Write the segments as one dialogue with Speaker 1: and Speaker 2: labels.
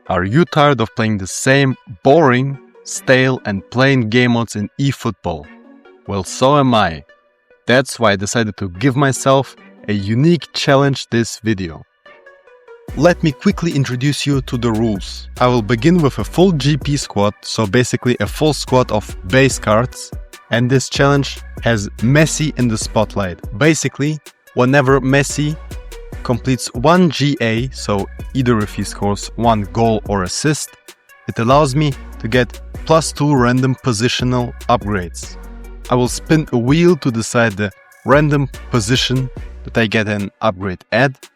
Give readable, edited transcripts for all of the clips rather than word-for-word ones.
Speaker 1: Are you tired of playing the same boring, stale and plain game modes in eFootball? Well, so am I. That's why I decided to give myself a unique challenge this video. Let me quickly introduce you to the rules. I will begin with a full GP squad, so basically a full squad of base cards, and this challenge has Messi in the spotlight. Basically, whenever Messi completes one GA, so either if he scores one goal or assist, it allows me to get +2 random positional upgrades. I will spin a wheel to decide the random position that I get an upgrade at,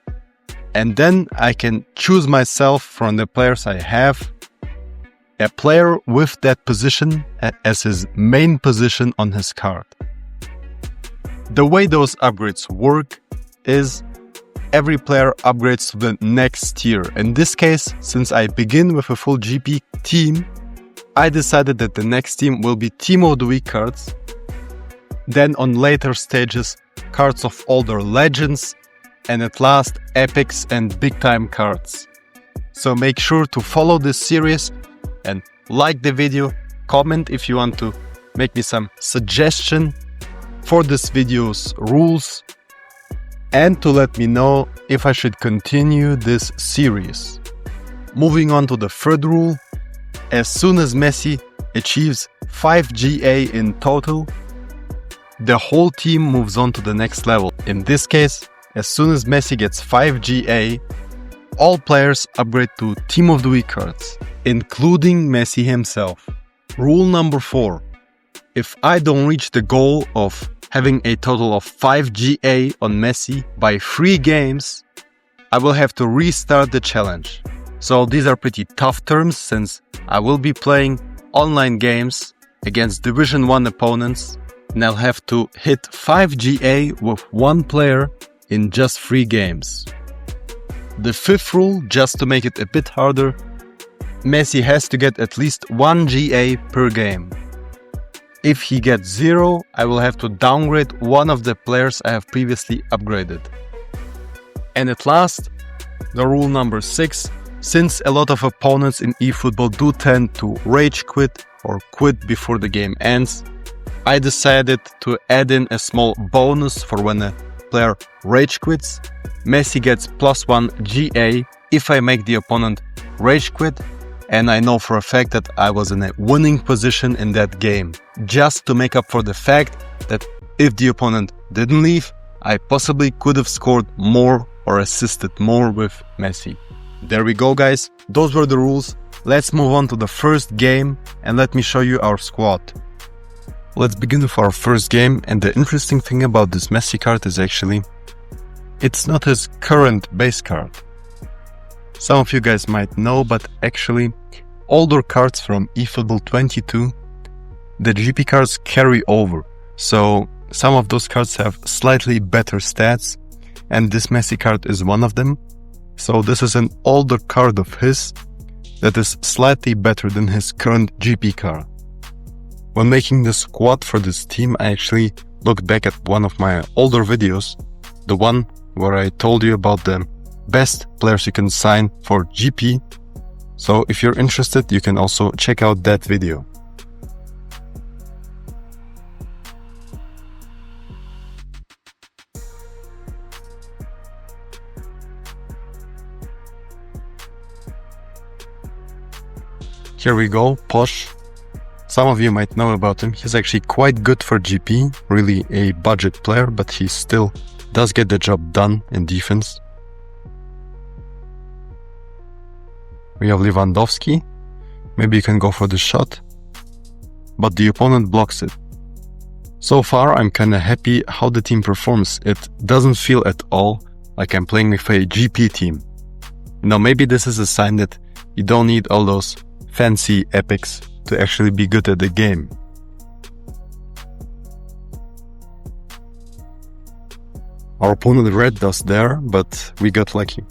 Speaker 1: and then I can choose myself from the players I have a player with that position as his main position on his card. The way those upgrades work is every player upgrades to the next tier. In this case, since I begin with a full GP team, I decided that the next team will be Team of the Week cards. Then on later stages, cards of older legends, and at last, epics and big time cards. So make sure to follow this series and like the video, comment if you want to make me some suggestion for this video's rules, and to let me know if I should continue this series. Moving on to the third rule, as soon as Messi achieves 5 GA in total, the whole team moves on to the next level. In this case, as soon as Messi gets 5 GA, all players upgrade to Team of the Week cards, including Messi himself. Rule number 4. If I don't reach the goal of having a total of 5 GA on Messi by 3 games, I will have to restart the challenge. So these are pretty tough terms since I will be playing online games against Division 1 opponents, and I'll have to hit 5 GA with one player in just 3 games. The fifth rule, just to make it a bit harder, Messi has to get at least 1 GA per game. If he gets 0, I will have to downgrade one of the players I have previously upgraded. And at last, the rule number 6, since a lot of opponents in eFootball do tend to rage quit or quit before the game ends, I decided to add in a small bonus for when a player rage quits. Messi gets +1 GA if I make the opponent rage quit, and I know for a fact that I was in a winning position in that game, just to make up for the fact that if the opponent didn't leave, I possibly could have scored more or assisted more with Messi. There we go, guys. Those were the rules. Let's move on to the first game and let me show you our squad. Let's begin with our first game, and the interesting thing about this Messi card is actually it's not his current base card. Some of you guys might know, but actually older cards from eFootball 22, the GP cards carry over. So some of those cards have slightly better stats, and this Messi card is one of them. So this is an older card of his that is slightly better than his current GP card. When making the squad for this team, I actually looked back at one of my older videos, the one where I told you about the best players you can sign for GP. So if you're interested, you can also check out that video. Here we go, Posh. Some of you might know about him. He's actually quite good for GP, really a budget player, but he still does get the job done in defense. We have Lewandowski. Maybe you can go for the shot, but the opponent blocks it. So far, I'm kinda happy how the team performs. It doesn't feel at all like I'm playing with a GP team. Now, maybe this is a sign that you don't need all those fancy epics to actually be good at the game. Our opponent red us there, but we got lucky.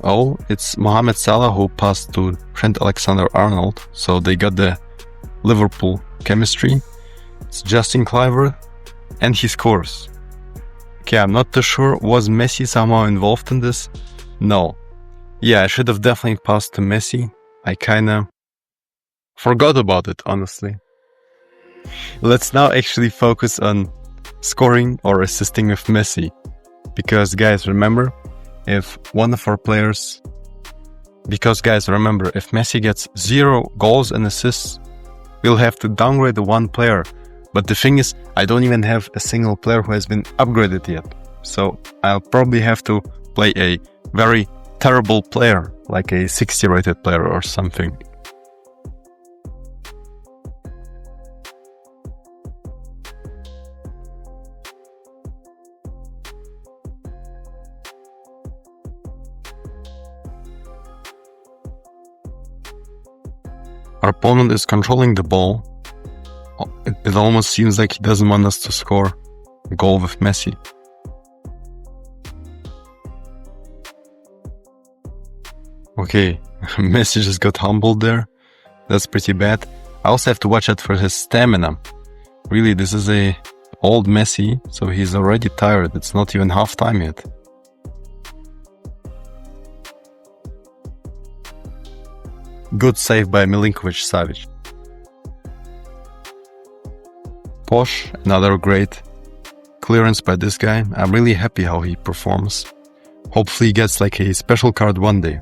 Speaker 1: Oh, it's Mohamed Salah who passed to Trent Alexander-Arnold, so they got the Liverpool chemistry. It's Justin Kluivert, and he scores. Okay, I'm not too sure. Was Messi somehow involved in this? No. Yeah, I should have definitely passed to Messi. I kinda forgot about it, honestly. Let's now actually focus on scoring or assisting with Messi. Because guys, remember, if Messi gets 0 goals and assists, we'll have to downgrade the one player. But the thing is, I don't even have a single player who has been upgraded yet. So I'll probably have to play a very terrible player, like a 60 rated player or something. Our opponent is controlling the ball. It almost seems like he doesn't want us to score a goal with Messi. Okay, Messi just got humbled there. That's pretty bad. I also have to watch out for his stamina. Really, this is a old Messi, so he's already tired. It's not even half time yet. Good save by Milinkovic-Savic. Posh, another great clearance by this guy. I'm really happy how he performs. Hopefully he gets like a special card one day.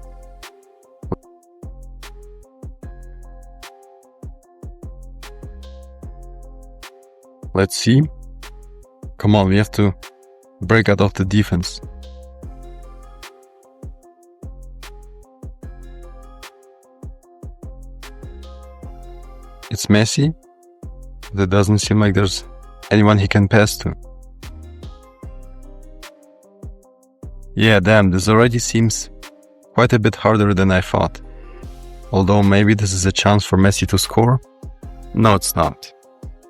Speaker 1: Let's see. Come on, we have to break out of the defense. It's Messi. There doesn't seem like there's anyone he can pass to. Yeah, damn, this already seems quite a bit harder than I thought. Although maybe this is a chance for Messi to score? No, it's not.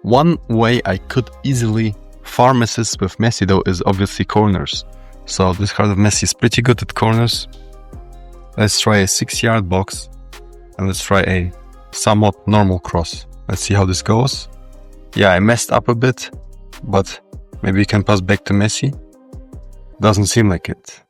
Speaker 1: One way I could easily farm assists with Messi though is obviously corners. So this card of Messi is pretty good at corners. Let's try a 6-yard box and let's try a somewhat normal cross. Let's see how this goes. Yeah, I messed up a bit, but maybe we can pass back to Messi. Doesn't seem like it.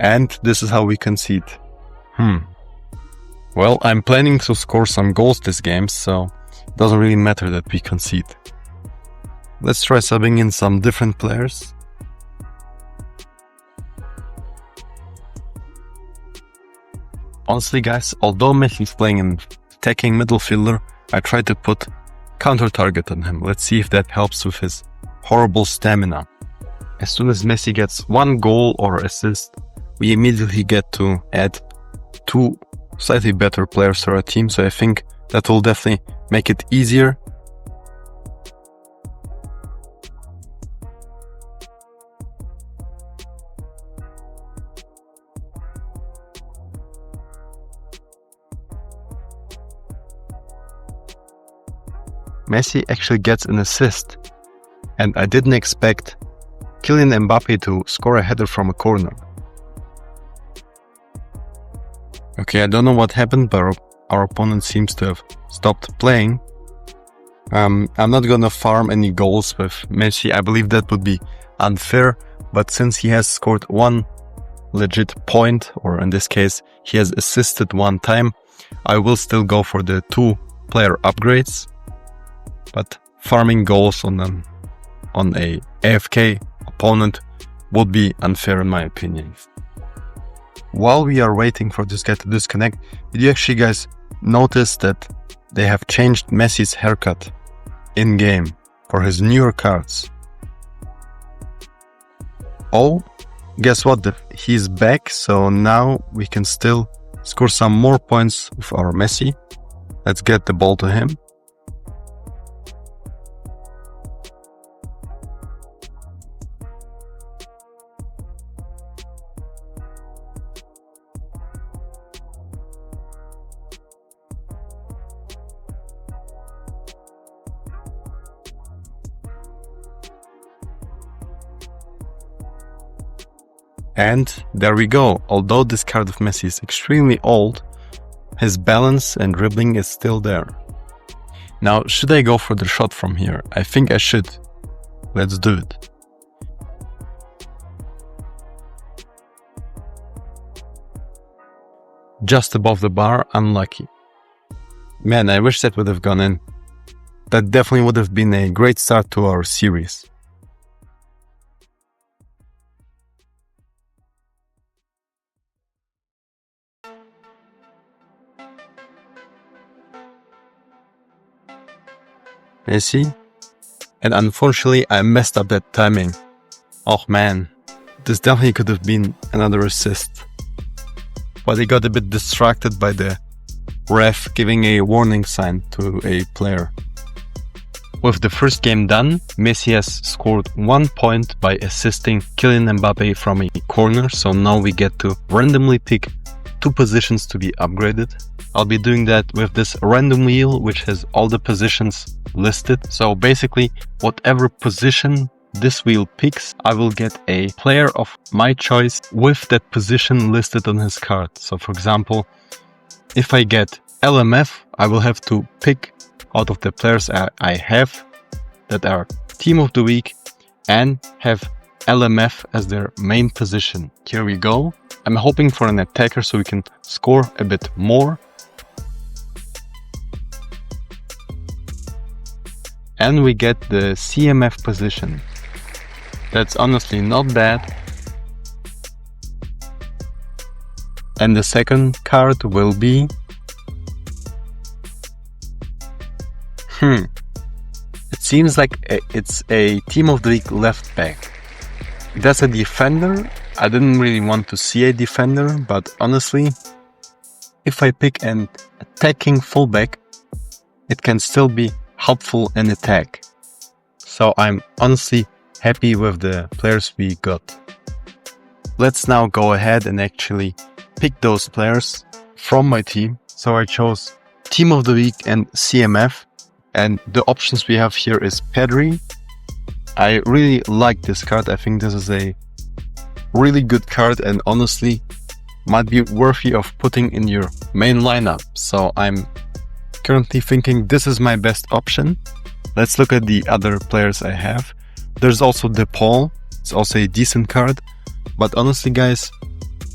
Speaker 1: And this is how we concede. Well, I'm planning to score some goals this game, so it doesn't really matter that we concede. Let's try subbing in some different players. Honestly guys, although Messi is playing an attacking midfielder, I tried to put counter target on him. Let's see if that helps with his horrible stamina. As soon as Messi gets 1 goal or assist, we immediately get to add 2 slightly better players to our team, so I think that will definitely make it easier. Messi actually gets an assist, and I didn't expect Kylian Mbappe to score a header from a corner. Okay, I don't know what happened, but our opponent seems to have stopped playing. I'm not gonna farm any goals with Messi. I believe that would be unfair, but since he has scored 1 legit point, or in this case, he has assisted 1 time, I will still go for the 2 player upgrades. But farming goals on a AFK opponent would be unfair in my opinion. While we are waiting for this guy to disconnect, did you actually guys notice that they have changed Messi's haircut in-game for his newer cards? Oh, guess what? He's back, so now we can still score some more points with our Messi. Let's get the ball to him. And there we go. Although this card of Messi is extremely old, his balance and dribbling is still there. Now, should I go for the shot from here? I think I should. Let's do it. Just above the bar, unlucky. Man, I wish that would have gone in. That definitely would have been a great start to our series. Messi. And unfortunately, I messed up that timing. Oh man, this definitely could have been another assist. But I got a bit distracted by the ref giving a warning sign to a player. With the first game done, Messi has scored 1 point by assisting Kylian Mbappe from a corner, so now we get to randomly pick 2 positions to be upgraded. I'll be doing that with this random wheel which has all the positions listed. So basically, whatever position this wheel picks, I will get a player of my choice with that position listed on his card. So for example, if I get LMF, I will have to pick out of the players I have that are team of the week and have LMF as their main position. Here we go. I'm hoping for an attacker so we can score a bit more. And we get the CMF position. That's honestly not bad. And the second card will be... It seems like it's a team of the week left back. That's a defender. I didn't really want to see a defender, but honestly, if I pick an attacking fullback, it can still be helpful in attack. So I'm honestly happy with the players we got. Let's now go ahead and actually pick those players from my team. So I chose Team of the Week and CMF. And the options we have here is Pedri. I really like this card. I think this is a really good card and honestly might be worthy of putting in your main lineup. So I'm currently thinking this is my best option. Let's look at the other players I have. There's also DePaul. It's also a decent card. But honestly guys,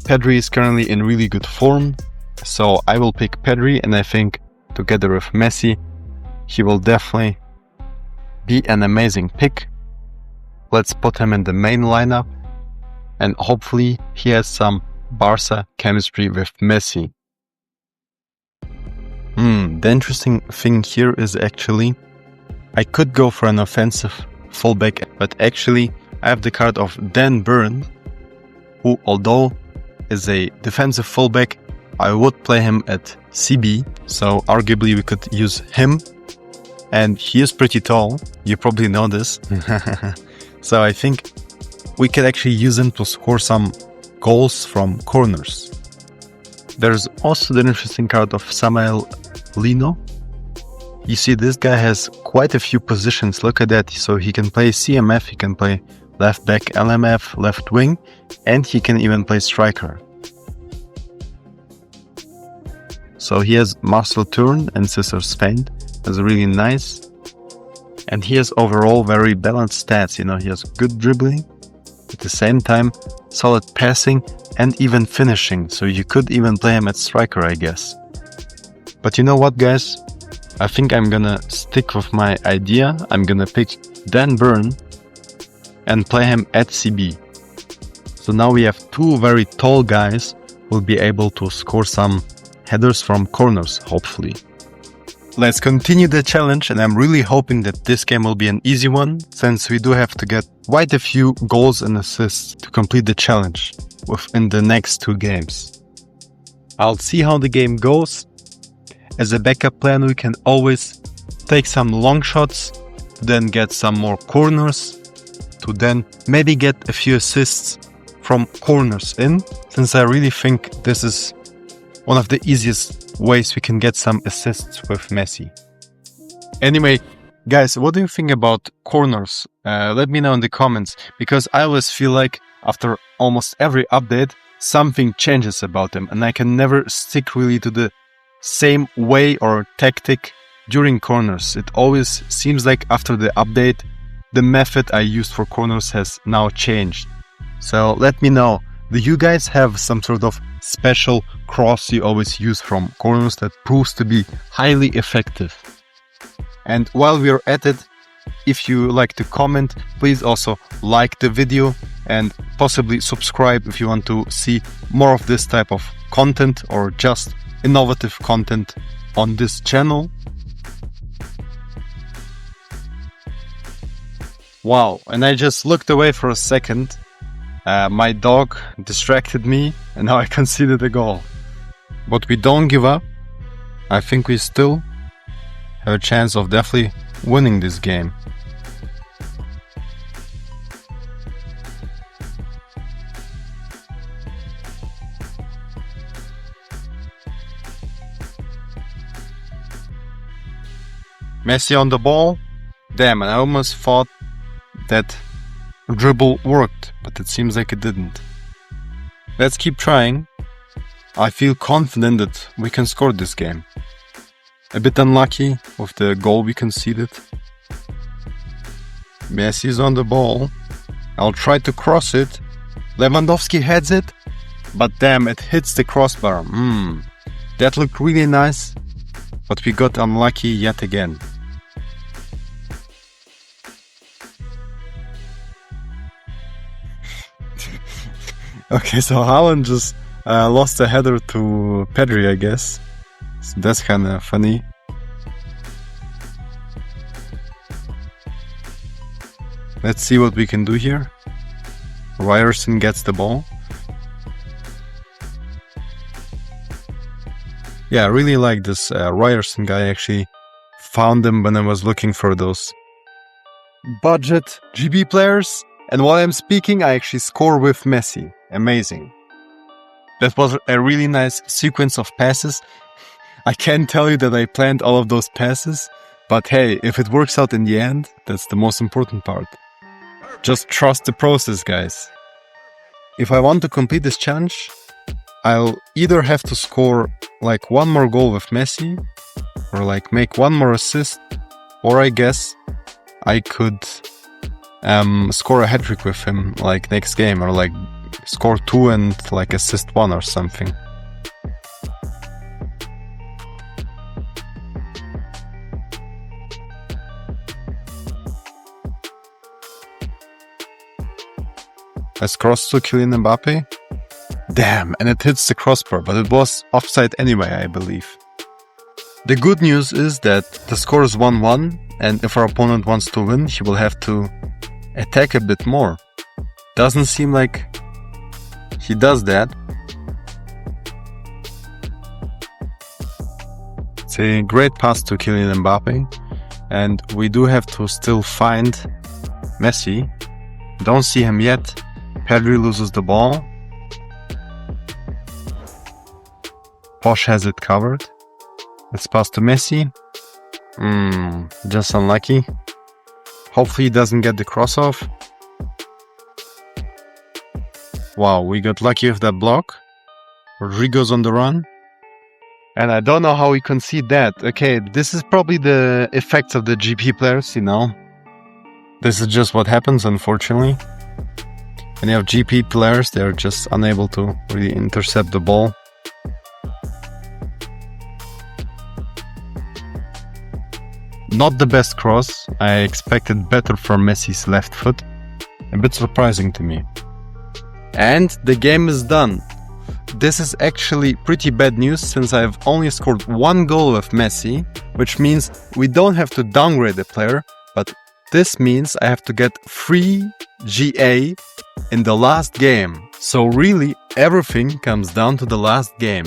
Speaker 1: Pedri is currently in really good form. So I will pick Pedri, and I think together with Messi, he will definitely be an amazing pick. Let's put him in the main lineup and hopefully he has some Barca chemistry with Messi. The interesting thing here is actually I could go for an offensive fullback, but actually I have the card of Dan Burn, who although is a defensive fullback, I would play him at CB, so arguably we could use him. And he is pretty tall, you probably know this. So I think we could actually use him to score some goals from corners. There's also the interesting card of Samuel Lino. You see, this guy has quite a few positions, look at that. So he can play CMF, he can play left back, LMF, left wing, and he can even play striker. So he has Marcel Turn and Cesar Spain. That's really nice. And he has overall very balanced stats. You know, he has good dribbling, at the same time solid passing and even finishing. So you could even play him at striker, I guess. But you know what, guys? I think I'm gonna stick with my idea. I'm gonna pick Dan Burn and play him at CB. So now we have two very tall guys who will be able to score some headers from corners, hopefully. Let's continue the challenge, and I'm really hoping that this game will be an easy one, since we do have to get quite a few goals and assists to complete the challenge within the next 2 games. I'll see how the game goes. As a backup plan, we can always take some long shots, then get some more corners, to then maybe get a few assists from corners in, since I really think this is one of the easiest ways we can get some assists with Messi. Anyway, guys, what do you think about corners? Let me know in the comments, because I always feel like after almost every update, something changes about them, and I can never stick really to the same way or tactic during corners. It always seems like after the update, the method I used for corners has now changed. So let me know, do you guys have some sort of special cross you always use from corners that proves to be highly effective? And while we're at it, if you like to comment, please also like the video and possibly subscribe if you want to see more of this type of content or just innovative content on this channel. Wow, and I just looked away for a second. My dog distracted me and now I conceded a goal. But we don't give up. I think we still have a chance of definitely winning this game. Messi on the ball. Damn, and I almost thought that dribble worked, but it seems like it didn't. Let's keep trying. I feel confident that we can score this game. A bit unlucky with the goal we conceded. Messi is on the ball. I'll try to cross it. Lewandowski heads it, but damn, it hits the crossbar. That looked really nice, but we got unlucky yet again. Okay, so Haaland just lost a header to Pedri, I guess. So that's kind of funny. Let's see what we can do here. Ryerson gets the ball. Yeah, I really like this Ryerson guy. I actually found him when I was looking for those budget GB players. And while I'm speaking, I actually score with Messi. Amazing. That was a really nice sequence of passes. I can't tell you that I planned all of those passes, but hey, if it works out in the end, that's the most important part. Just trust the process, guys. If I want to complete this challenge, I'll either have to score like one more goal with Messi, or like make one more assist, or I guess I could score a hat-trick with him like next game, or like score 2 and like assist 1 or something. Let's cross to Kylian Mbappe. Damn, and it hits the crossbar, but it was offside anyway, I believe. The good news is that the score is 1-1, and if our opponent wants to win, he will have to attack a bit more. Doesn't seem like he does that. It's a great pass to Kylian Mbappe, and we do have to still find Messi. Don't see him yet. Pedri loses the ball. Posh has it covered. Let's pass to Messi. Just unlucky. Hopefully he doesn't get the cross off. Wow, we got lucky with that block. Rodrigo's on the run. And I don't know how we concede that. Okay, this is probably the effects of the GP players, you know. This is just what happens, unfortunately. When you have GP players, they're just unable to really intercept the ball. Not the best cross. I expected better from Messi's left foot. A bit surprising to me. And the game is done. This is actually pretty bad news since I've only scored 1 goal with Messi, which means we don't have to downgrade the player, but this means I have to get free GA in the last game. So really everything comes down to the last game.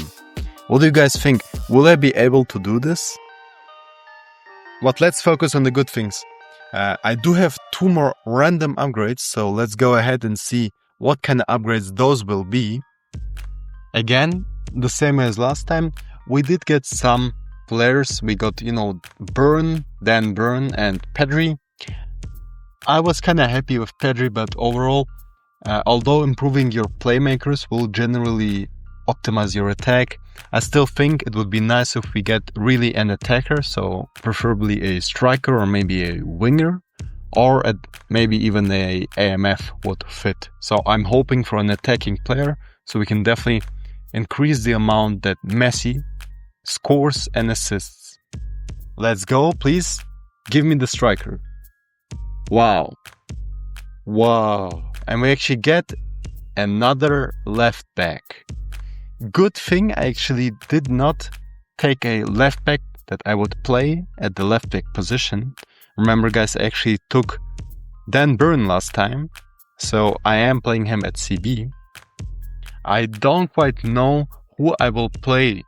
Speaker 1: What do you guys think? Will I be able to do this? But let's focus on the good things. I do have 2 more random upgrades, so let's go ahead and see what kind of upgrades those will be. Again, the same as last time, we did get some players. We got, Burn, Dan Burn and Pedri. I was kind of happy with Pedri, but overall, Although improving your playmakers will generally optimize your attack, I still think it would be nice if we get really an attacker, so preferably a striker or maybe a winger, or maybe even a AMF would fit. So I'm hoping for an attacking player, so we can definitely increase the amount that Messi scores and assists. Let's go, please. Give me the striker. Wow. And we actually get another left back. Good thing I actually did not take a left back that I would play at the left back position. Remember, guys, I actually took Dan Burn last time, so I am playing him at CB. I don't quite know who I will play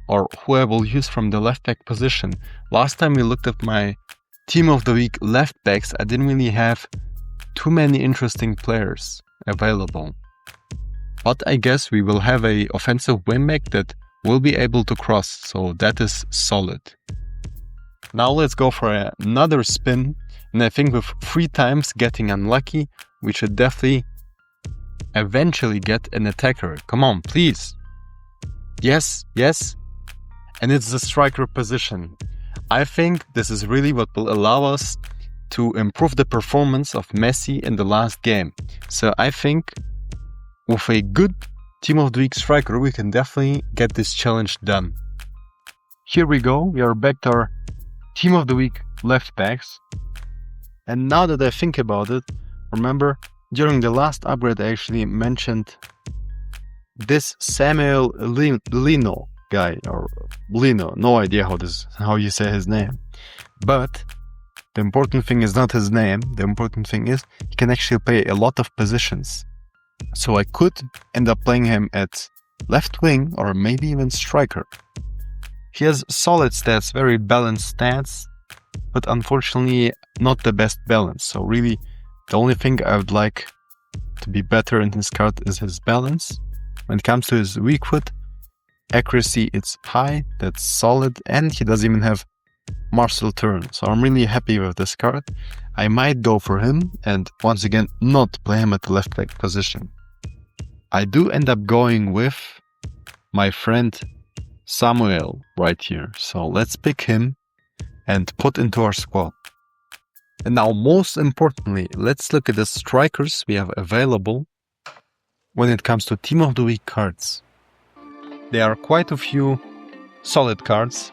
Speaker 1: or who I will use from the left back position. Last time we looked at my team of the week left backs, I didn't really have too many interesting players available. But I guess we will have a offensive wingback that will be able to cross, so that is solid. Now let's go for another spin, and I think with 3 times getting unlucky, we should definitely eventually get an attacker. Come on, please. Yes. And it's the striker position. I think this is really what will allow us to improve the performance of Messi in the last game. So I think with a good Team of the Week striker, we can definitely get this challenge done. Here we go. We are back to our Team of the Week left backs. And now that I think about it, remember, during the last upgrade I actually mentioned this Samuel Lino guy, or Lino, no idea how you say his name. But the important thing is not his name, the important thing is he can actually play a lot of positions. So I could end up playing him at left wing or maybe even striker. He has solid stats, very balanced stats, but unfortunately not the best balance. So really the only thing I would like to be better in his card is his balance. When it comes to his weak foot, accuracy, it's high, that's solid, and he doesn't even have Marcel turn. So I'm really happy with this card. I might go for him and once again not play him at the left back position. I do end up going with my friend Samuel right here. So let's pick him and put into our squad. And now most importantly, let's look at the strikers we have available when it comes to Team of the Week cards. There are quite a few solid cards.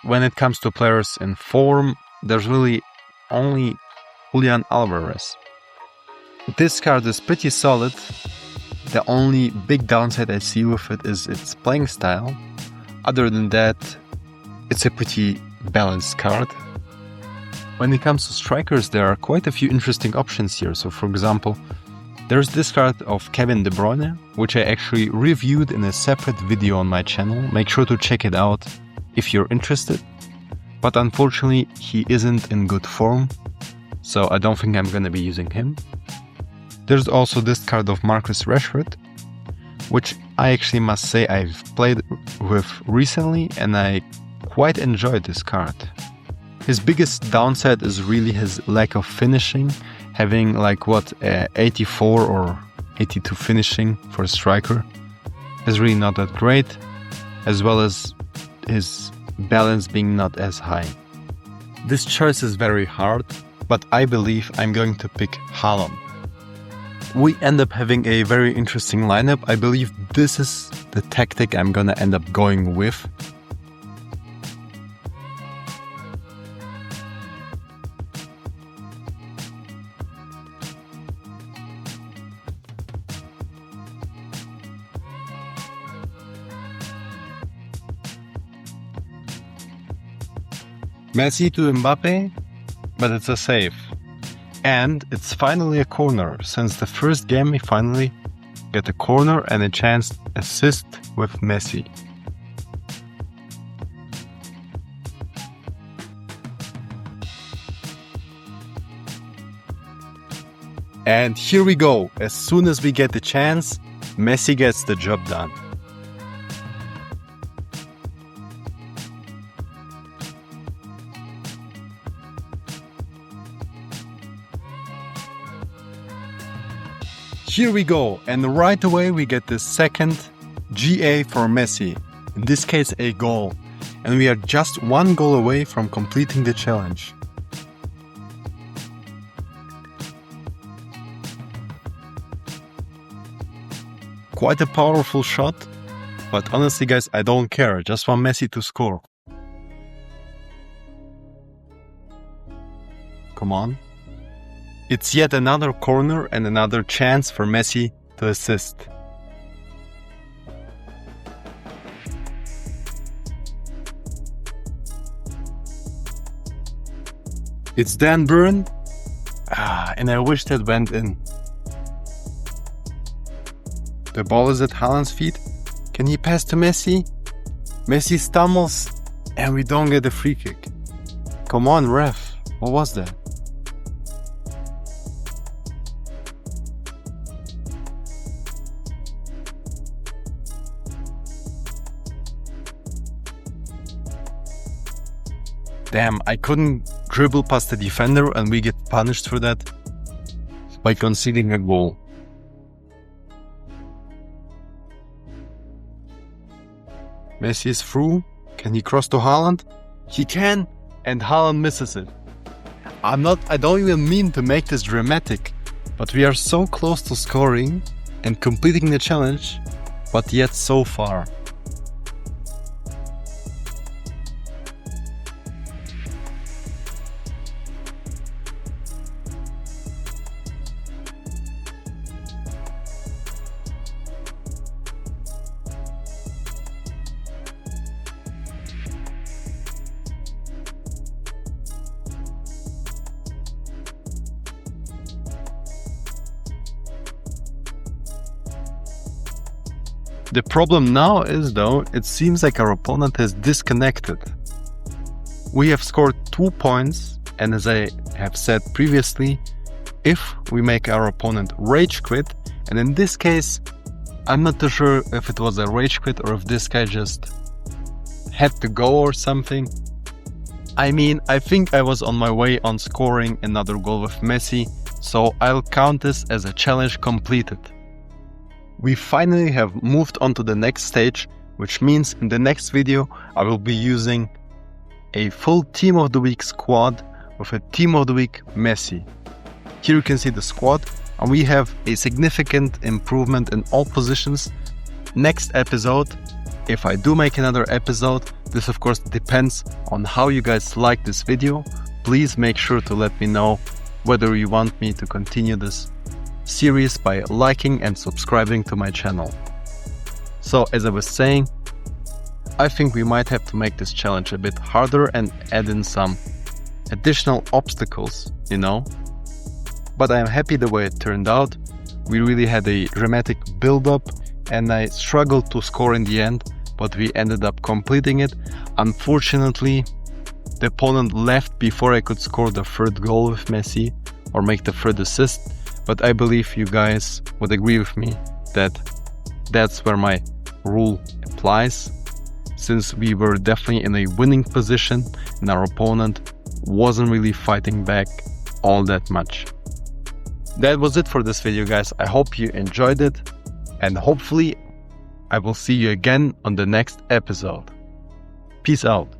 Speaker 1: When it comes to players in form, there's really only Julian Alvarez. This card is pretty solid. The only big downside I see with it is its playing style. Other than that, it's a pretty balanced card. When it comes to strikers, there are quite a few interesting options here. So for example, there's this card of Kevin De Bruyne, which I actually reviewed in a separate video on my channel. Make sure to check it out if you're interested. But unfortunately, he isn't in good form, so I don't think I'm gonna be using him. There's also this card of Marcus Rashford, which I actually must say I've played with recently and I quite enjoyed this card. His biggest downside is really his lack of finishing, having like 84 or 82 finishing for a striker is really not that great, as well as his balance being not as high. This choice is very hard, but I believe I'm going to pick Haaland. We end up having a very interesting lineup. I believe this is the tactic I'm gonna end up going with. Messi to Mbappe, but it's a save. And it's finally a corner. Since the first game we finally get a corner and a chance to assist with Messi. And here we go. As soon as we get the chance, Messi gets the job done. Here we go, and right away we get the second GA for Messi, in this case a goal, and we are just one goal away from completing the challenge. Quite a powerful shot, but honestly guys, I don't care, I just want Messi to score. Come on. It's yet another corner and another chance for Messi to assist. It's Dan Burn, and I wish that went in. The ball is at Haaland's feet. Can he pass to Messi? Messi stumbles, and we don't get a free kick. Come on, ref. What was that? Damn, I couldn't dribble past the defender and we get punished for that by conceding a goal. Messi is through. Can he cross to Haaland? He can, and Haaland misses it. I don't even mean to make this dramatic, but we are so close to scoring and completing the challenge, but yet so far. The problem now is though, it seems like our opponent has disconnected. We have scored 2 points, and as I have said previously, if we make our opponent rage quit, and in this case, I'm not too sure if it was a rage quit or if this guy just had to go or something. I mean, I think I was on my way on scoring another goal with Messi, so I'll count this as a challenge completed. We finally have moved on to the next stage, which means in the next video I will be using a full Team of the Week squad with a Team of the Week Messi. Here you can see the squad, and we have a significant improvement in all positions. Next episode, if I do make another episode, this of course depends on how you guys like this video. Please make sure to let me know whether you want me to continue this series by liking and subscribing to my channel. So as I was saying, I think we might have to make this challenge a bit harder and add in some additional obstacles, you know. But I am happy the way it turned out. We really had a dramatic build-up and I struggled to score in the end, but we ended up completing it. Unfortunately, the opponent left before I could score the third goal with Messi or make the third assist. But I believe you guys would agree with me that that's where my rule applies, since we were definitely in a winning position and our opponent wasn't really fighting back all that much. That was it for this video, guys. I hope you enjoyed it, and hopefully I will see you again on the next episode. Peace out.